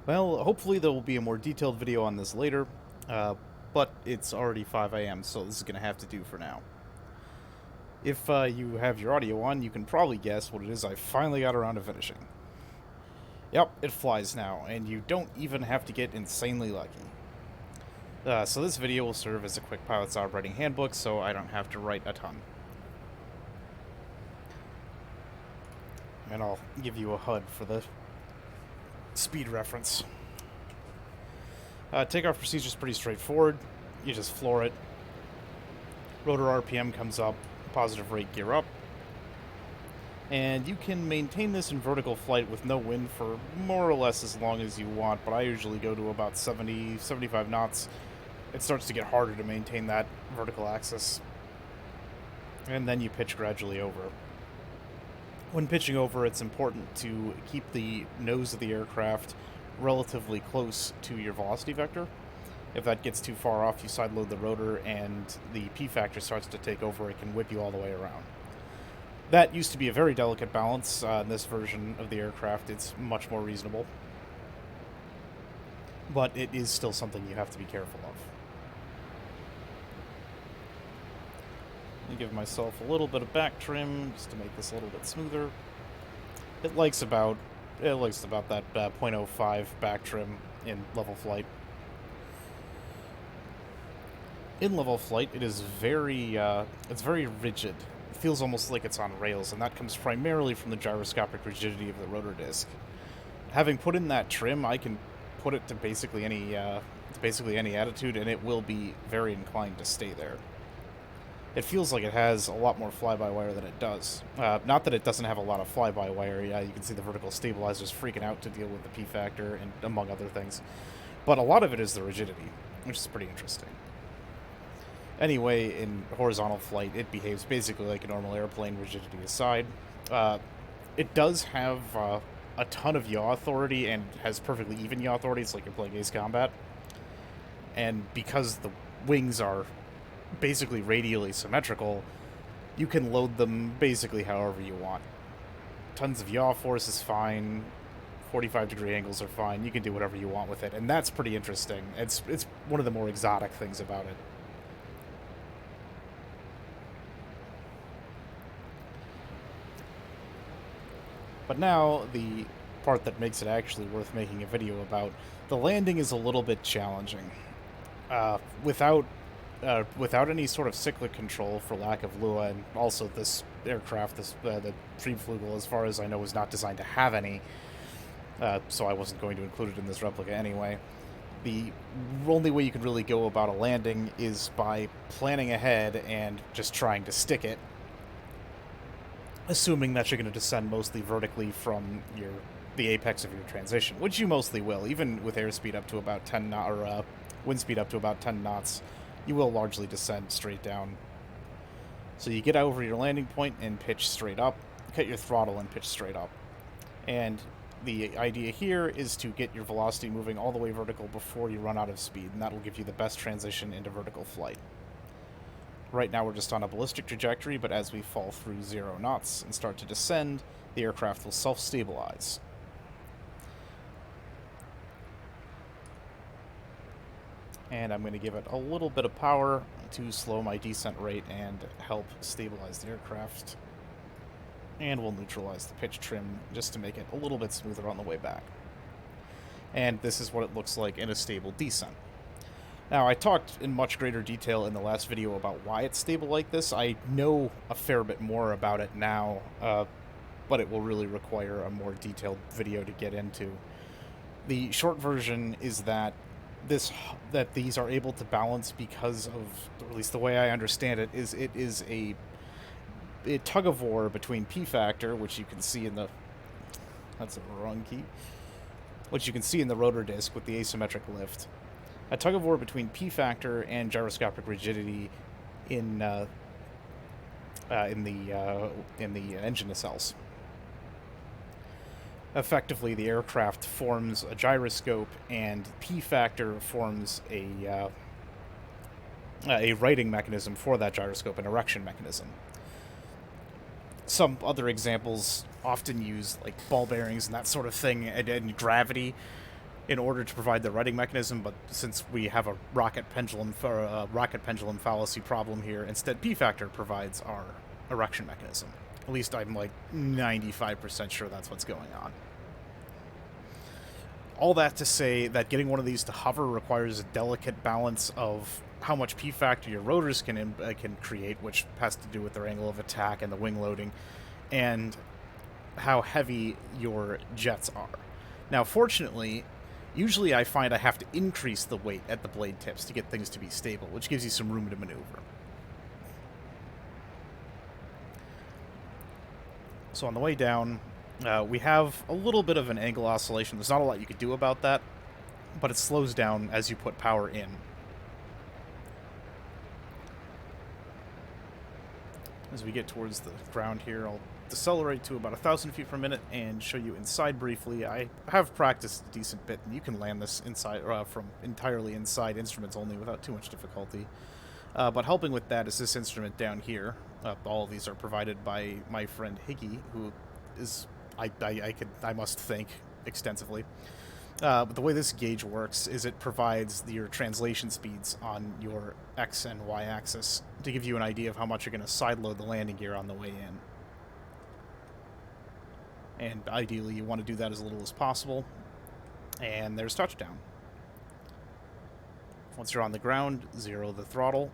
Well, hopefully there will be a more detailed video on this later, but it's already 5 a.m., so this is going to have to do for now. If you have your audio on, you can probably guess what it is I finally got around to finishing. Yep, it flies now, and you don't even have to get insanely lucky. So this video will serve as a quick pilot's operating handbook, so I don't have to write a ton. And I'll give you a HUD for the speed reference. Takeoff procedure is pretty straightforward. You just floor it. Rotor RPM comes up, positive rate gear up. And you can maintain this in vertical flight with no wind for more or less as long as you want, but I usually go to about 70, 75 knots. It starts to get harder to maintain that vertical axis. And then you pitch gradually over. When pitching over, it's important to keep the nose of the aircraft relatively close to your velocity vector. If that gets too far off, you sideload the rotor and the P factor starts to take over. It can whip you all the way around. That used to be a very delicate balance. In this version of the aircraft, it's much more reasonable. But it is still something you have to be careful of. Let me give myself a little bit of back trim just to make this a little bit smoother. It likes about that 0.05 back trim in level flight. In level flight, it is it's very rigid. It feels almost like it's on rails, and that comes primarily from the gyroscopic rigidity of the rotor disc. Having put in that trim, I can put it to basically any attitude, and it will be very inclined to stay there. It feels like it has a lot more fly-by-wire than it does. Not that it doesn't have a lot of fly-by-wire. Yeah, you can see the vertical stabilizers freaking out to deal with the P factor, and among other things. But a lot of it is the rigidity, which is pretty interesting. Anyway, in horizontal flight, it behaves basically like a normal airplane, rigidity aside. It does have a ton of yaw authority, and has perfectly even yaw authority. It's like you're playing Ace Combat. And because the wings are basically radially symmetrical, you can load them basically however you want. Tons of yaw force is fine. 45-degree angles are fine. You can do whatever you want with it, and that's pretty interesting. It's one of the more exotic things about it. But now, the part that makes it actually worth making a video about, the landing is a little bit challenging. Without any sort of cyclic control for lack of Lua, and also this aircraft, the Triebflugel, as far as I know, is not designed to have any, so I wasn't going to include it in this replica anyway. The only way you can really go about a landing is by planning ahead and just trying to stick it, assuming that you're going to descend mostly vertically from the apex of your transition, which you mostly will. Even with airspeed up to about 10 knots, or wind speed up to about 10 knots, you will largely descend straight down. So you get over your landing point and pitch straight up, cut your throttle and pitch straight up. And the idea here is to get your velocity moving all the way vertical before you run out of speed, and that will give you the best transition into vertical flight. Right now we're just on a ballistic trajectory, but as we fall through 0 knots and start to descend, the aircraft will self-stabilize. And I'm going to give it a little bit of power to slow my descent rate and help stabilize the aircraft. And we'll neutralize the pitch trim just to make it a little bit smoother on the way back. And this is what it looks like in a stable descent. Now, I talked in much greater detail in the last video about why it's stable like this. I know a fair bit more about it now, but it will really require a more detailed video to get into. The short version is that these are able to balance because of, or at least the way I understand it, is a tug-of-war between P factor, which you can see in the... That's a wrong key. Which you can see in the rotor disc with the asymmetric lift. A tug-of-war between P factor and gyroscopic rigidity in the engine nacelles. Effectively, the aircraft forms a gyroscope, and P factor forms a righting mechanism for that gyroscope, an erection mechanism. Some other examples often use like ball bearings and that sort of thing, and gravity. in order to provide the righting mechanism, but since we have a rocket pendulum fallacy problem here, instead P factor provides our erection mechanism. At least I'm like 95% sure that's what's going on. All that to say that getting one of these to hover requires a delicate balance of how much P factor your rotors can create, which has to do with their angle of attack and the wing loading, and how heavy your jets are. Now, fortunately, usually I find I have to increase the weight at the blade tips to get things to be stable, which gives you some room to maneuver. So on the way down, we have a little bit of an angle oscillation. There's not a lot you could do about that, but it slows down as you put power in. As we get towards the ground here, I'll decelerate to about 1,000 feet per minute and show you inside briefly. I have practiced a decent bit, and you can land this inside from entirely inside instruments only without too much difficulty. But helping with that is this instrument down here. All of these are provided by my friend Higgy, who is I must thank extensively. But the way this gauge works is it provides your translation speeds on your X and Y axis to give you an idea of how much you're going to sideload the landing gear on the way in. And ideally, you want to do that as little as possible. And there's touchdown. Once you're on the ground, zero the throttle.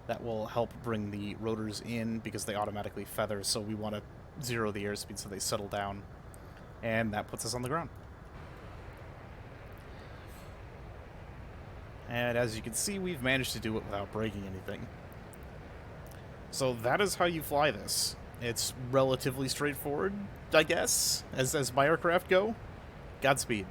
That will help bring the rotors in because they automatically feather, so we want to zero the airspeed so they settle down. And that puts us on the ground. And as you can see, we've managed to do it without breaking anything. So that is how you fly this. It's relatively straightforward, I guess, as my aircraft go. Godspeed.